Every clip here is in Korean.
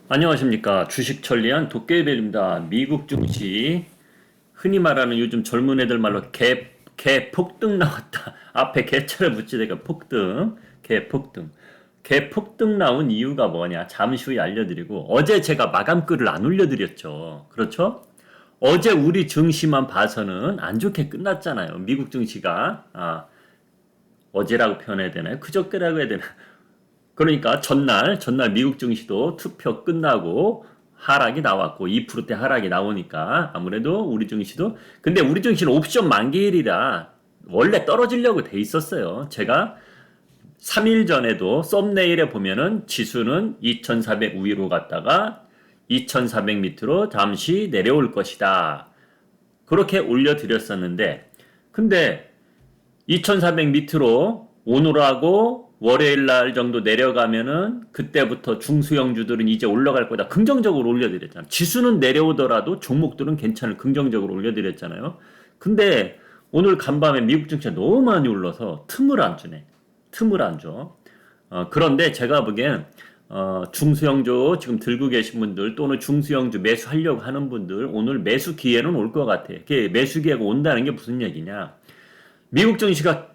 안녕하십니까. 주식천리안 도깨비입니다. 미국 증시 흔히 말하는 요즘 젊은 애들 말로 개 폭등 나왔다. 앞에 개차를 붙이니까 폭등, 개 폭등. 개 폭등 나온 이유가 뭐냐? 잠시 후에 알려드리고 어제 제가 마감글을 안 올려드렸죠. 그렇죠? 어제 우리 증시만 봐서는 안 좋게 끝났잖아요. 미국 증시가 어제라고 표현해야 되나요? 그저께라고 해야 되나? 그러니까 전날 미국 증시도 투표 끝나고 하락이 나왔고 2%대 하락이 나오니까 아무래도 우리 증시도 근데 우리 증시는 옵션 만기일이라 원래 떨어지려고 돼 있었어요. 제가 3일 전에도 썸네일에 보면은 지수는 2400 위로 갔다가 2400 밑으로 잠시 내려올 것이다. 그렇게 올려드렸었는데 근데 2400 밑으로 오늘하고 월요일 날 정도 내려가면은 그때부터 중수형주들은 이제 올라갈 거다. 긍정적으로 올려드렸잖아요. 지수는 내려오더라도 종목들은 괜찮을 긍정적으로 올려드렸잖아요. 근데 오늘 간밤에 미국 증시가 너무 많이 올라서 틈을 안 주네. 틈을 안 줘. 그런데 제가 보기엔 중수형주 지금 들고 계신 분들 또는 중수형주 매수하려고 하는 분들 오늘 매수 기회는 올 것 같아. 매수 기회가 온다는 게 무슨 얘기냐? 미국 증시가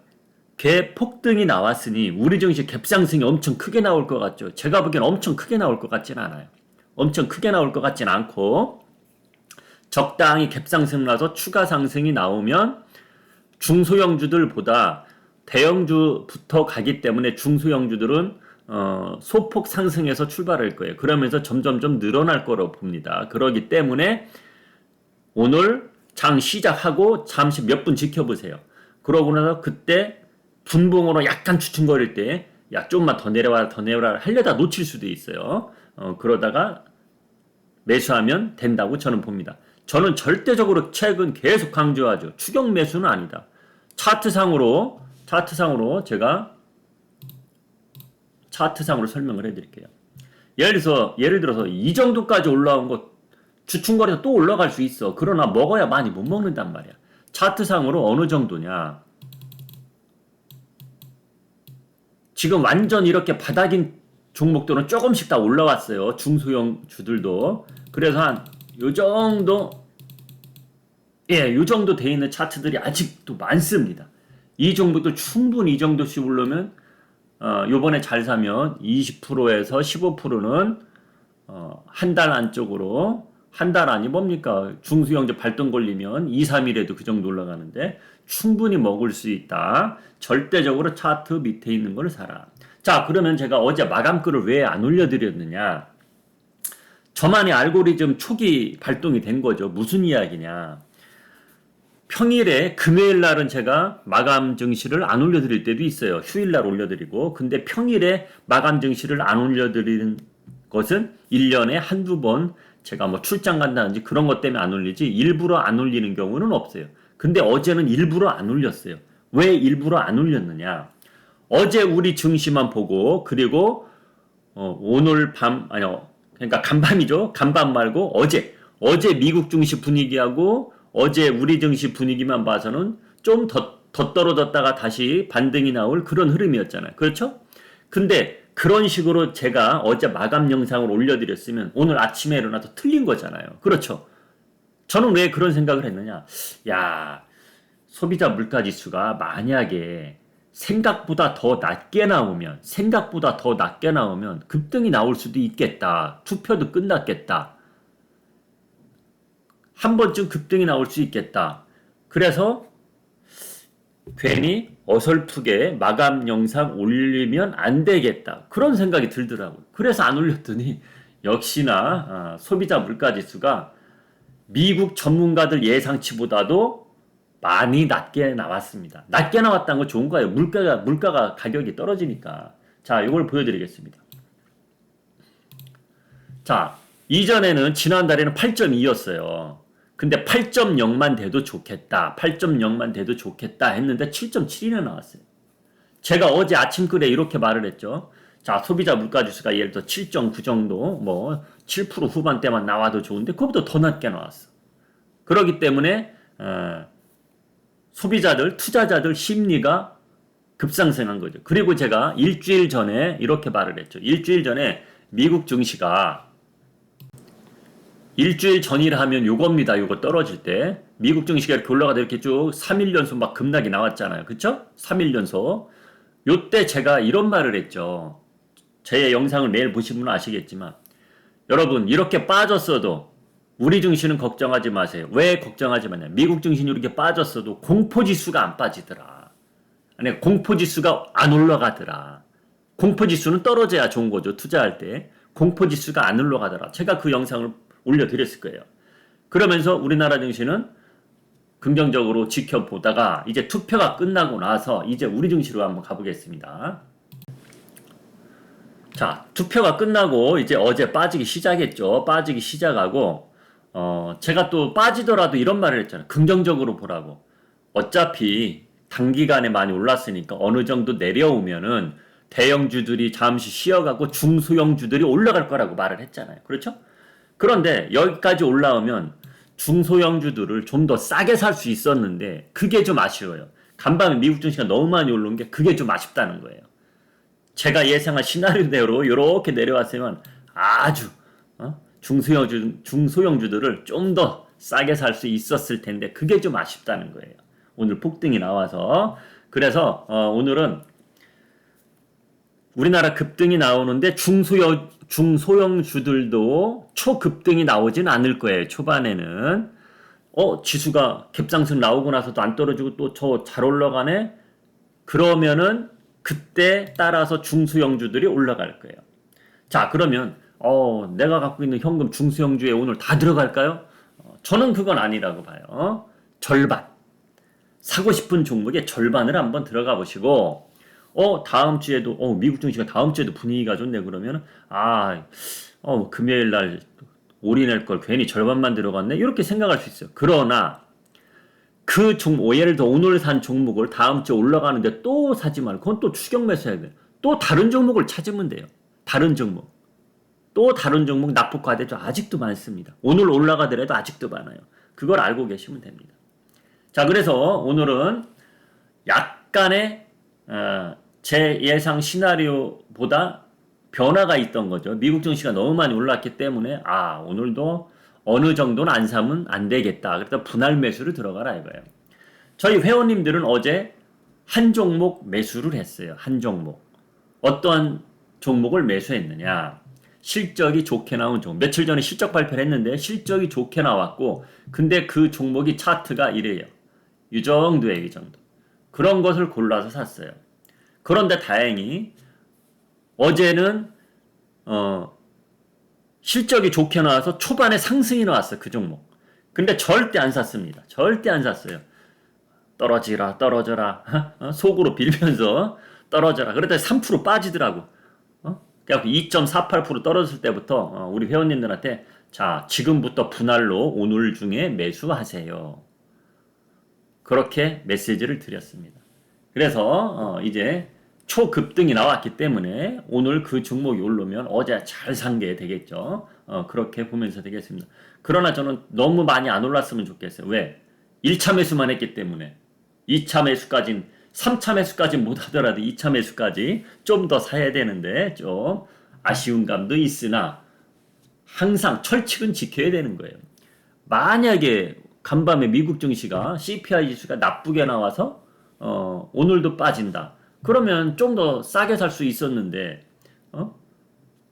갭 폭등이 나왔으니 우리 증시 갭상승이 엄청 크게 나올 것 같죠. 제가 보기엔 엄청 크게 나올 것 같진 않아요. 엄청 크게 나올 것 같진 않고 적당히 갭상승 나서 추가 상승이 나오면 중소형주들보다 대형주부터 가기 때문에 중소형주들은 소폭 상승해서 출발할 거예요. 그러면서 점점점 늘어날 거라고 봅니다. 그러기 때문에 오늘 장 시작하고 잠시 몇 분 지켜보세요. 그러고 나서 그때 분봉으로 약간 주춤거릴 때, 야, 좀만 더 내려와라, 더 내려와라 하려다 놓칠 수도 있어요. 그러다가 매수하면 된다고 저는 봅니다. 저는 절대적으로 최근 계속 강조하죠. 추격 매수는 아니다. 차트상으로 제가 차트상으로 설명을 해드릴게요. 예를 들어서 이 정도까지 올라온 거 주춤거려서 또 올라갈 수 있어. 그러나 먹어야 많이 못 먹는단 말이야. 차트상으로 어느 정도냐. 지금 완전 이렇게 바닥인 종목들은 조금씩 다 올라왔어요. 중소형 주들도. 그래서 한 요 정도 요 정도 돼 있는 차트들이 아직도 많습니다. 이 종목도 충분히 이 정도씩 오르면 요번에 잘 사면 20%에서 15%는 한 달 안쪽으로 한 달 안이 뭡니까? 중수형제 발동 걸리면 2, 3일에도 그 정도 올라가는데 충분히 먹을 수 있다. 절대적으로 차트 밑에 있는 걸 사라. 자, 그러면 제가 어제 마감글을 왜 안 올려드렸느냐? 저만의 알고리즘 초기 발동이 된 거죠. 무슨 이야기냐? 평일에 금요일 날은 제가 마감 증시를 안 올려드릴 때도 있어요. 휴일 날 올려드리고. 근데 평일에 마감 증시를 안 올려드리는 것은 1년에 한두 번 제가 뭐 출장 간다든지 그런 것 때문에 안 올리지 일부러 안 올리는 경우는 없어요. 근데 어제는 일부러 안 올렸어요. 왜 일부러 안 올렸느냐? 어제 우리 증시만 보고 그리고 오늘 밤 아니요. 그러니까 간밤이죠. 간밤 말고 어제 미국 증시 분위기하고 어제 우리 증시 분위기만 봐서는 좀 더 떨어졌다가 다시 반등이 나올 그런 흐름이었잖아요. 그렇죠? 근데 그런 식으로 제가 어제 마감 영상을 올려드렸으면 오늘 아침에 일어나서 틀린 거잖아요. 그렇죠? 저는 왜 그런 생각을 했느냐? 야, 소비자 물가지수가 만약에 생각보다 더 낮게 나오면 급등이 나올 수도 있겠다. 투표도 끝났겠다. 한 번쯤 급등이 나올 수 있겠다. 그래서 괜히 어설프게 마감 영상 올리면 안 되겠다. 그런 생각이 들더라고요. 그래서 안 올렸더니 역시나 소비자 물가지수가 미국 전문가들 예상치보다도 많이 낮게 나왔습니다. 낮게 나왔다는 건 좋은 거예요. 물가가 가격이 떨어지니까. 자, 이걸 보여드리겠습니다. 자, 이전에는 지난달에는 8.2였어요. 근데 8.0만 돼도 좋겠다. 8.0만 돼도 좋겠다 했는데 7.7이나 나왔어요. 제가 어제 아침글에 이렇게 말을 했죠. 자, 소비자 물가지수가 예를 들어 7.9 정도, 뭐 7% 후반대만 나와도 좋은데 그것보다 더 낮게 나왔어. 그렇기 때문에 소비자들, 투자자들 심리가 급상승한 거죠. 그리고 제가 일주일 전에 이렇게 말을 했죠. 일주일 전에 미국 증시가 일주일 전이라 하면 요겁니다. 요거 떨어질 때. 미국 증시가 이렇게 올라가다 이렇게 쭉 3일 연속 막 급락이 나왔잖아요. 그쵸? 3일 연속. 요때 제가 이런 말을 했죠. 제 영상을 매일 보신 분은 아시겠지만 여러분 이렇게 빠졌어도 우리 증시는 걱정하지 마세요. 왜 걱정하지 마냐. 미국 증시는 이렇게 빠졌어도 공포지수가 안 빠지더라. 아니 공포지수가 안 올라가더라. 공포지수는 떨어져야 좋은 거죠. 투자할 때. 공포지수가 안 올라가더라. 제가 그 영상을 올려드렸을 거예요. 그러면서 우리나라 증시는 긍정적으로 지켜보다가 이제 투표가 끝나고 나서 이제 우리 증시로 한번 가보겠습니다. 자, 투표가 끝나고 이제 어제 빠지기 시작했죠. 빠지기 시작하고 제가 또 빠지더라도 이런 말을 했잖아요. 긍정적으로 보라고. 어차피 단기간에 많이 올랐으니까 어느 정도 내려오면은 대형주들이 잠시 쉬어가고 중소형주들이 올라갈 거라고 말을 했잖아요. 그렇죠? 그런데 여기까지 올라오면 중소형주들을 좀 더 싸게 살 수 있었는데 그게 좀 아쉬워요. 간밤에 미국 증시가 너무 많이 오른 게 그게 좀 아쉽다는 거예요. 제가 예상한 시나리오대로 이렇게 내려왔으면 아주 중소형주들을 좀 더 싸게 살 수 있었을 텐데 그게 좀 아쉽다는 거예요. 오늘 폭등이 나와서. 그래서 오늘은 우리나라 급등이 나오는데 중소형주들도 초급등이 나오진 않을 거예요. 초반에는. 지수가 갭상승 나오고 나서도 안 떨어지고 또 저 잘 올라가네? 그러면은 그때 따라서 중소형주들이 올라갈 거예요. 자, 그러면 내가 갖고 있는 현금 중소형주에 오늘 다 들어갈까요? 저는 그건 아니라고 봐요. 절반. 사고 싶은 종목의 절반을 한번 들어가 보시고 다음 주에도 미국 증시가 다음 주에도 분위기가 좋네 그러면 금요일 날 올인할 걸 괜히 절반만 들어갔네 이렇게 생각할 수 있어요. 그러나 그 종목 예를 들어 오늘 산 종목을 다음 주에 올라가는데 또 사지 말고 그건 또 추격 매수해야 돼요. 또 다른 종목을 찾으면 돼요. 다른 종목. 또 다른 종목 낙폭과대죠. 아직도 많습니다. 오늘 올라가더라도 아직도 많아요. 그걸 알고 계시면 됩니다. 자, 그래서 오늘은 약간의 제 예상 시나리오보다 변화가 있던 거죠. 미국 증시가 너무 많이 올랐기 때문에 오늘도 어느 정도는 안 사면 안 되겠다. 그래서 분할 매수를 들어가라 이거예요. 저희 회원님들은 어제 한 종목 매수를 했어요. 한 종목. 어떤 종목을 매수했느냐. 실적이 좋게 나온 종목. 며칠 전에 실적 발표를 했는데 실적이 좋게 나왔고 근데 그 종목이 차트가 이래요. 이 정도예요. 이 정도. 그런 것을 골라서 샀어요. 그런데 다행히 어제는 실적이 좋게 나와서 초반에 상승이 나왔어요. 그 종목. 근데 절대 안 샀습니다. 절대 안 샀어요. 떨어지라 떨어져라 속으로 빌면서 떨어져라. 그랬더니 3% 빠지더라고. 그래서 2.48% 떨어졌을 때부터 우리 회원님들한테 자 지금부터 분할로 오늘 중에 매수하세요. 그렇게 메시지를 드렸습니다. 그래서 이제 초급등이 나왔기 때문에 오늘 그 종목이 오르면 어제 잘 산 게 되겠죠. 그렇게 보면서 되겠습니다. 그러나 저는 너무 많이 안 올랐으면 좋겠어요. 왜? 1차 매수만 했기 때문에 2차 매수까지는 3차 매수까지 못 하더라도 2차 매수까지 좀 더 사야 되는데 좀 아쉬운 감도 있으나 항상 철칙은 지켜야 되는 거예요. 만약에 간밤에 미국 증시가 CPI 지수가 나쁘게 나와서 오늘도 빠진다. 그러면 좀 더 싸게 살 수 있었는데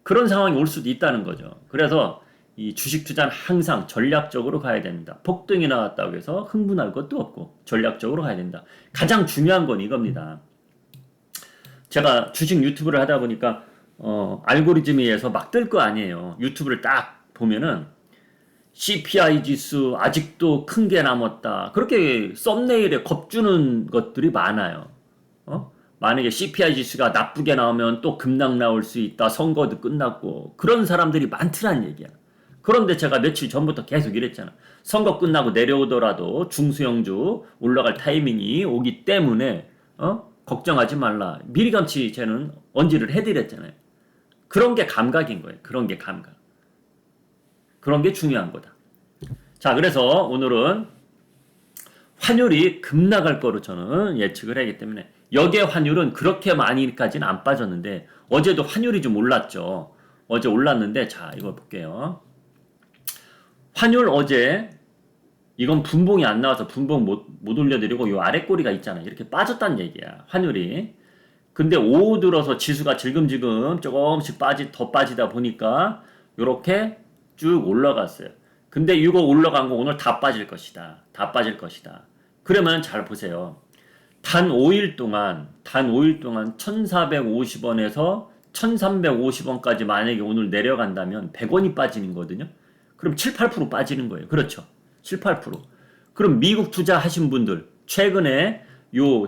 그런 상황이 올 수도 있다는 거죠. 그래서 이 주식 투자는 항상 전략적으로 가야 됩니다. 폭등이 나왔다고 해서 흥분할 것도 없고 전략적으로 가야 된다. 가장 중요한 건 이겁니다. 제가 주식 유튜브를 하다 보니까 알고리즘에 의해서 막 뜰 거 아니에요. 유튜브를 딱 보면은 CPI 지수 아직도 큰 게 남았다. 그렇게 썸네일에 겁주는 것들이 많아요. 만약에 CPI 지수가 나쁘게 나오면 또 급락 나올 수 있다. 선거도 끝났고 그런 사람들이 많더란 얘기야. 그런데 제가 며칠 전부터 계속 이랬잖아. 선거 끝나고 내려오더라도 중소형주 올라갈 타이밍이 오기 때문에 걱정하지 말라. 미리감치 쟤는 언지를 해드렸잖아요. 그런 게 감각인 거예요. 그런 게 감각. 그런 게 중요한 거다. 자, 그래서 오늘은 환율이 급락할 거로 저는 예측을 하기 때문에 역의 환율은 그렇게 많이까지는 안 빠졌는데 어제도 환율이 좀 올랐죠. 어제 올랐는데 자 이거 볼게요. 환율 어제 이건 분봉이 안 나와서 분봉 못 올려드리고 요 아래 꼬리가 있잖아요. 이렇게 빠졌다는 얘기야. 환율이. 근데 오후 들어서 지수가 질금질금 조금씩 더 빠지다 보니까 요렇게 쭉 올라갔어요. 근데 이거 올라간 거 오늘 다 빠질 것이다. 다 빠질 것이다. 그러면 잘 보세요. 단 5일 동안 1450원에서 1350원까지 만약에 오늘 내려간다면 100원이 빠지는 거거든요. 그럼 7, 8% 빠지는 거예요. 그렇죠. 7, 8%. 그럼 미국 투자하신 분들 최근에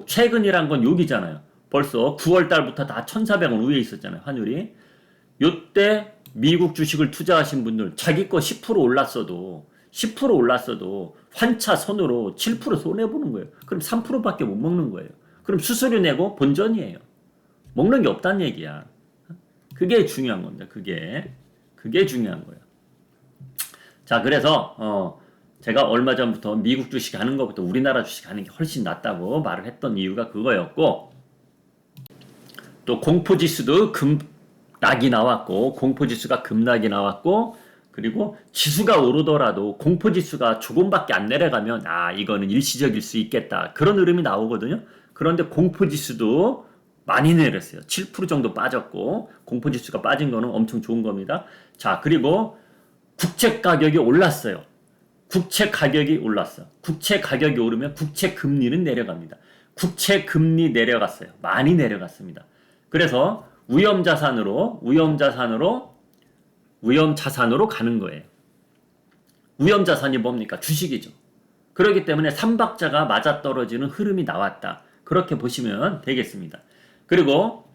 최근이란 건 여기잖아요. 벌써 9월 달부터 다 1,400원 위에 있었잖아요. 환율이. 요때 미국 주식을 투자하신 분들 자기 거 10% 올랐어도 환차 손으로 7% 손해보는 거예요. 그럼 3%밖에 못 먹는 거예요. 그럼 수수료 내고 본전이에요. 먹는 게 없다는 얘기야. 그게 중요한 겁니다. 그게 중요한 거예요. 자, 그래서 제가 얼마 전부터 미국 주식 하는 것부터 우리나라 주식 하는 게 훨씬 낫다고 말을 했던 이유가 그거였고, 또 공포지수도 급락이 나왔고, 공포지수가 급락이 나왔고, 그리고 지수가 오르더라도 공포지수가 조금밖에 안 내려가면 이거는 일시적일 수 있겠다. 그런 흐름이 나오거든요. 그런데 공포지수도 많이 내렸어요. 7% 정도 빠졌고, 공포지수가 빠진 거는 엄청 좋은 겁니다. 자, 그리고 국채 가격이 올랐어요. 국채 가격이 올랐어. 국채 가격이 오르면 국채 금리는 내려갑니다. 국채 금리 내려갔어요. 많이 내려갔습니다. 그래서 위험자산으로 가는 거예요. 위험자산이 뭡니까? 주식이죠. 그렇기 때문에 삼박자가 맞아떨어지는 흐름이 나왔다. 그렇게 보시면 되겠습니다. 그리고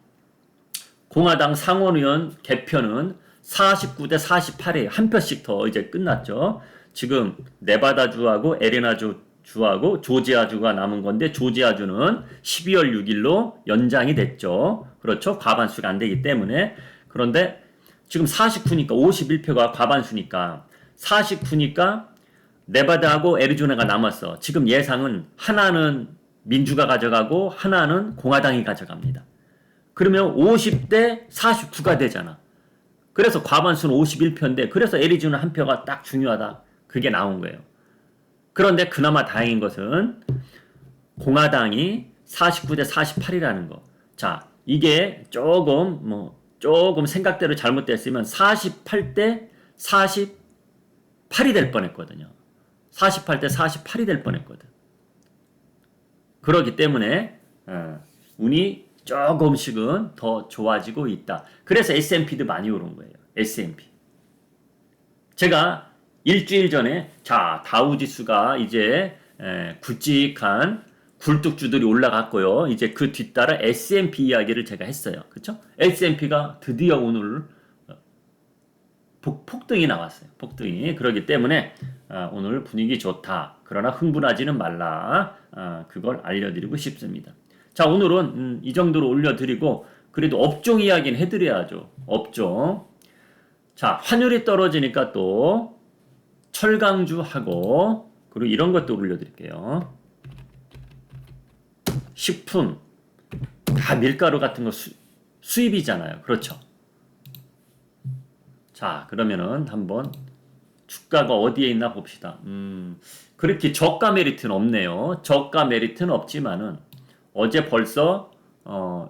공화당 상원의원 개표는 49대 48에 한 표씩 더 이제 끝났죠. 지금 네바다주하고 애리나주하고 조지아주가 남은 건데 조지아주는 12월 6일로 연장이 됐죠. 그렇죠. 과반수가 안 되기 때문에. 그런데 지금 49니까 51표가 과반수니까 49니까 네바다하고 애리조나가 남았어. 지금 예상은 하나는 민주가 가져가고 하나는 공화당이 가져갑니다. 그러면 50대 49가 되잖아. 그래서 과반수는 51표인데 그래서 애리조나 한 표가 딱 중요하다. 그게 나온 거예요. 그런데 그나마 다행인 것은 공화당이 49대 48이라는 거. 자, 이게 조금 생각대로 잘못됐으면 48대 48이 될 뻔했거든요. 48대 48이 될 뻔했거든. 그렇기 때문에 운이 조금씩은 더 좋아지고 있다. 그래서 S&P도 많이 오른 거예요. S&P. 제가 일주일 전에 다우지수가 이제 굵직한 굴뚝주들이 올라갔고요. 이제 그 뒤따라 S&P 이야기를 제가 했어요. 그렇죠? S&P가 드디어 오늘 폭등이 나왔어요. 폭등이. 그렇기 때문에 오늘 분위기 좋다. 그러나 흥분하지는 말라. 그걸 알려드리고 싶습니다. 자, 오늘은 이 정도로 올려드리고 그래도 업종 이야기는 해드려야죠. 업종. 자, 환율이 떨어지니까 또 철강주하고 그리고 이런 것도 올려드릴게요. 식품 다 밀가루 같은 거 수입이잖아요. 그렇죠. 자, 그러면은 한번 주가가 어디에 있나 봅시다. 그렇게 저가 메리트는 없네요. 저가 메리트는 없지만은 어제 벌써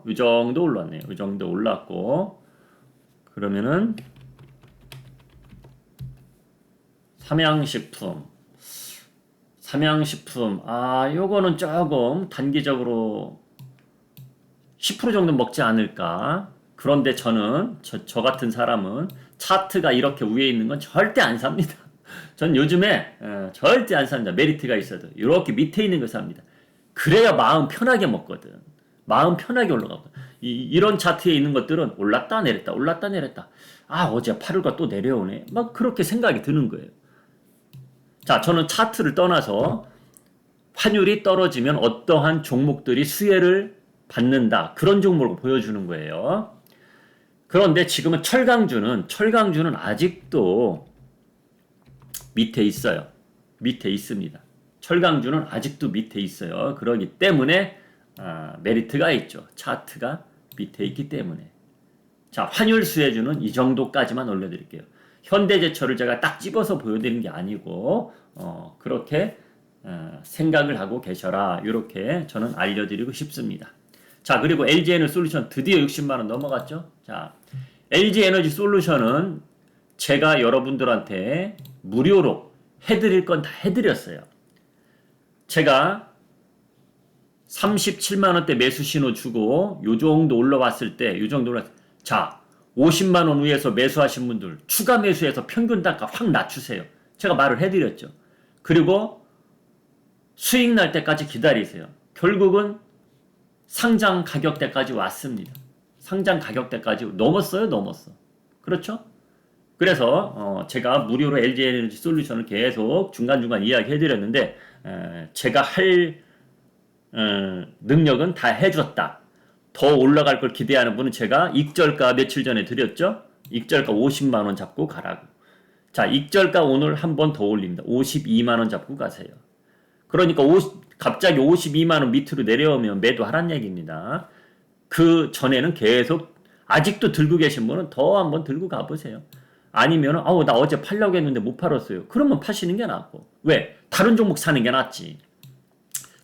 이 정도 올랐네요. 이 정도 올랐고 그러면은 삼양식품 요거는 조금 단기적으로 10% 정도 먹지 않을까. 그런데 저는 저 같은 사람은 차트가 이렇게 위에 있는 건 절대 안 삽니다. 전 요즘에 절대 안 삽니다. 메리트가 있어도 이렇게 밑에 있는 거 삽니다. 그래야 마음 편하게 먹거든. 마음 편하게 올라가거든. 이런 차트에 있는 것들은 올랐다 내렸다 올랐다 내렸다. 어제 8일가 또 내려오네. 막 그렇게 생각이 드는 거예요. 자, 저는 차트를 떠나서 환율이 떨어지면 어떠한 종목들이 수혜를 받는다. 그런 종목을 보여주는 거예요. 그런데 지금은 철강주는 아직도 밑에 있어요. 밑에 있습니다. 철강주는 아직도 밑에 있어요. 그렇기 때문에 메리트가 있죠. 차트가 밑에 있기 때문에. 자, 환율 수혜주는 이 정도까지만 올려드릴게요. 현대제철을 제가 딱 집어서 보여드린 게 아니고 그렇게 생각을 하고 계셔라. 이렇게 저는 알려드리고 싶습니다. 자, 그리고 LG에너지솔루션 드디어 60만 원 넘어갔죠. 자, LG에너지솔루션은 제가 여러분들한테 무료로 해드릴 건 다 해드렸어요. 제가 37만 원대 매수 신호 주고 요 정도 올라왔을 때, 자, 50만 원 위에서 매수하신 분들 추가 매수해서 평균 단가 확 낮추세요. 제가 말을 해드렸죠. 그리고 수익 날 때까지 기다리세요. 결국은 상장 가격대까지 왔습니다. 상장 가격대까지 넘었어. 그렇죠? 그래서 제가 무료로 LG에너지 솔루션을 계속 중간중간 이야기해드렸는데 제가 할 능력은 다 해줬다. 더 올라갈 걸 기대하는 분은 제가 익절가 며칠 전에 드렸죠. 익절가 50만 원 잡고 가라고. 자, 익절가 오늘 한 번 더 올립니다. 52만 원 잡고 가세요. 그러니까 갑자기 52만 원 밑으로 내려오면 매도하란 얘기입니다. 그 전에는 계속 아직도 들고 계신 분은 더 한번 들고 가보세요. 아니면 나 어제 팔려고 했는데 못 팔았어요. 그러면 파시는 게 낫고. 왜? 다른 종목 사는 게 낫지.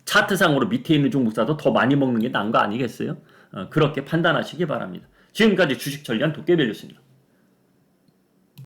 차트상으로 밑에 있는 종목 사도 더 많이 먹는 게 나은 거 아니겠어요? 그렇게 판단하시기 바랍니다. 지금까지 주식 전략 도깨비였습니다.